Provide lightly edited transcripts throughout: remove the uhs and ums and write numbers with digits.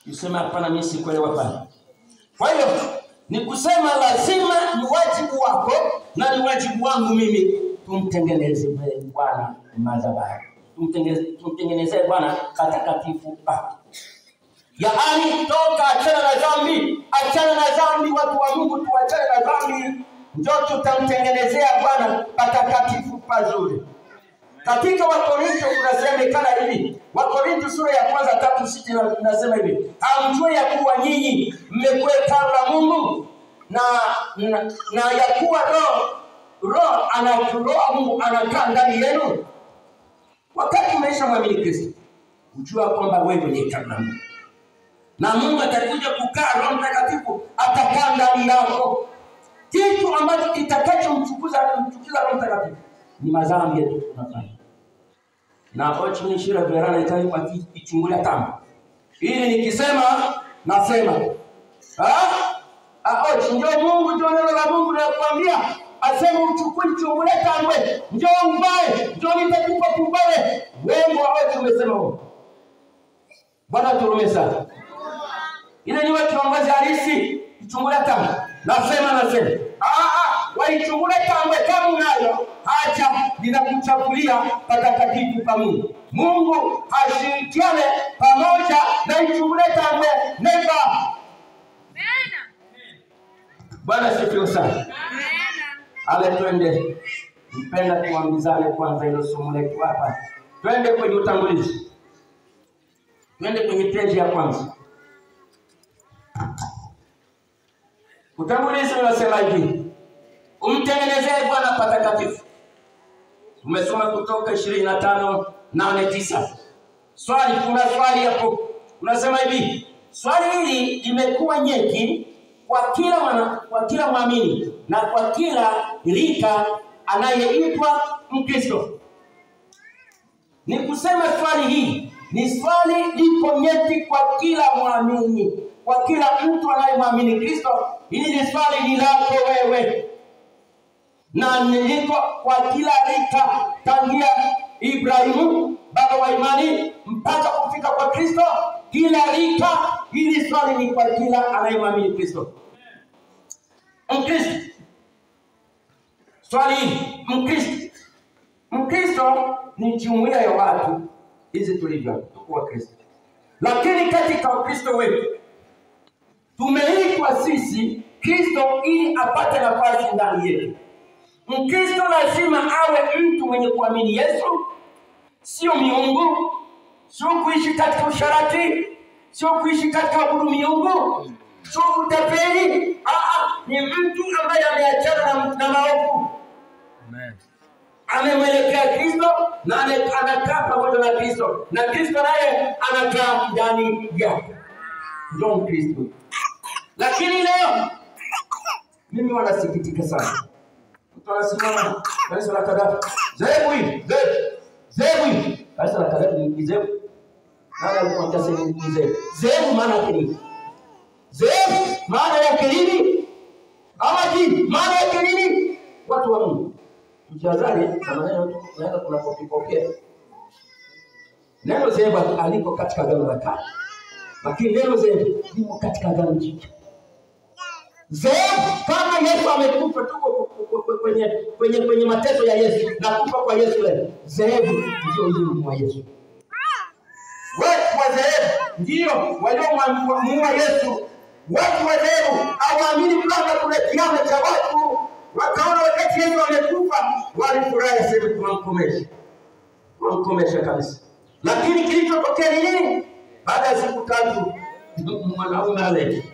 Nisema hapana, mimi sikuelewa pale. Kwa hiyo ni kusema lazima ni wajibu wako na ni wajibu wangu mimi tumtengeneze Bwana madhabahu. Tumtengeneze Bwana patakatifu pake. Yaani toka achana na dhambi, achana na dhambi, watu wa Mungu tuachane na dhambi, ndio tutamtengenezea Bwana patakatifu pazuri. Katika Wakorintho kunasemekana hivi, Wakorintho sura ya 1:3-6 inasema hivi, hamjui ya kuwa nyinyi mmekuwa hekalu la Mungu na ya kuwa roho Mungu anakaa ndani yenu. Wakati umeshamwamini Kristo, ujua kwamba wewe ni hekalu la Mungu. Na Mungu atakuja kukaa, Roho Mtakatifu atakaa ndani yako. Kitu ambacho kitakachomchukiza Roho Mtakatifu ni madhambi yetu tunafanya. Na ochi ni shira verana itani kwa kichungulia tamu. Ili nikisema nasema. Ochi ndio Mungu, ndio neno la Mungu linakuambia asema uchukue chungulia tamu, ndio uvae, ndio nitakupa kubale. Wewe ochi umesema wewe. Bwana turume sana. Ile ni watu kiongozi halisi ichungulia tamu. Nasema. Waichungulia tamu kama unayo, acha ninakuchagulia patakatifu pa Mungu. Mungu ashirikiane pamoja na ichungulia tamu neva. Amen. Bwana sifiwe sana. Amen. Ale twende. Mpenda tuambizane kwanza ile somo letu hapa. Twende kwenye utangulizi. Twende kwenye peji ya kwanza. Utangulizi unasema hivi, umtengenezee Bwana patakatifu. Umesoma Kutoka 25:8-9. Kuna swali hapo. Unasema hivi, swali hili limekuwa nyeti kwa kila muamini na kwa kila rika anayeitwa Mkristo. Ni kusema swali hili ni swali liko nyeti kwa kila muamini, kwa kila mtu anayemwamini Kristo. Hili ni swali ni lako wewe. Na niliko kwa kila rika, tangia Ibrahimu baba wa imani mpaka kufika kwa Kristo, kila rika. Hili swali ni kwa kila anayemwamini Kristo. Mkristo. Swali Mkristo ni jumuiya ya watu hizi tulivyo kwa Kristo. Lakini katika Ukristo wetu tumeitwa sisi Kristo ili apate nafasi ndani yetu. Mkristo lazima awe mtu mwenye kuamini Yesu, sio miungu, sio kuishi katika usharati, sio kuishi katika kuabudu miungu, sio kutapeli. Ni mtu ambaye ameachana na maovu. Amen. Amemwelekea Kristo na anakaa pamoja na Kristo, na Kristo naye anakaa ndani yake. Ndio Kristo. Lakini leo mimi wanasikitika sana. Mtu anasimama kanisa la Kadafi. Zebu. Kanisa la Kadafi ni zebu. Nani alikuwa anasema ni zebu? Zebu maana yake nini? Zebu maana yake nini? Maana yake nini? Watu wa Mungu. Mjazani na maneno tu naenda kunapopokea. Neno zebu aliko katika Agano la Kale. Lakini neno zebu liko katika Agano Jipya. Zebu kama Yesu amekufa tu kwenye mateso ya Yesu na kufa kwa Yesu leo. Zebu ndio elimu wa Yesu. Watu wa zebu ndio waliomwamua Yesu. Watu wa zebu hawaamini kwamba kuna kiama cha watu. Wakaona wakati Yesu amekufa walifurahi sasa kumkomesha kabisa. Lakini kilichotokea ni nini? Baada ya siku 3 mwanaume ale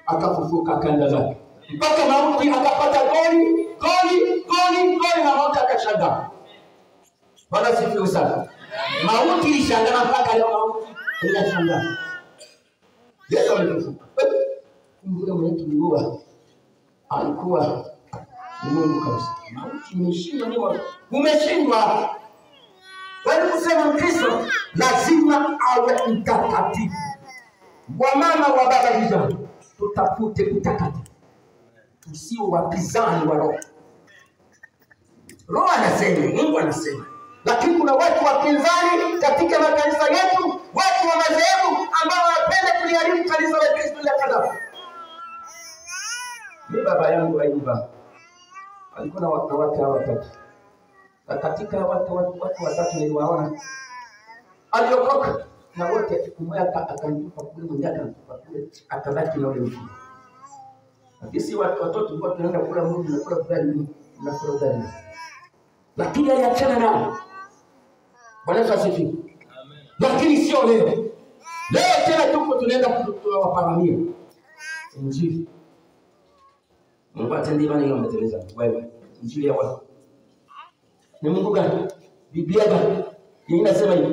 akafufuka akaenda zake. Mpaka mauti akapata goli na mauti akashangaa. Bwana sifiwe sana. Mauti ilishangaa mpaka leo mauti inashangaa. Yesu alifufuka. Mungu mwenyewe alikuwa ni Mungu kabisa. Mauti imeshindwa, umeshindwa. Wewe kusema Mkristo lazima awe mtakatifu. Kwa mama wa baba vijana tutafute kutakatifu. Tusio wapinzani wa roho. Roho anasema, Mungu anasema. Lakini kuna watu wapinzani katika makanisa yetu, watu wa madhehebu ambao wanapenda baba yangu Ayuba alikuwa na wake watatu. Na katika watu watatu niliwaona aliokoka, na wote mmoja akanitupa kule, mwingine akanitupa kule, akabaki na yule mtu. Sisi watoto tulikuwa tunaenda kula mudi na kula ugali na kula ugali. Lakini aliachana nao. Bwana Yesu asifiwe. Amen. Lakini sio leo. Leo tena tuko tunaenda kuwaparamia Injili. Mungu atendee imani hiyo mteleza. Wewe Injili ya watu. Ni Mungu gani? Biblia gani? Inasema hivi.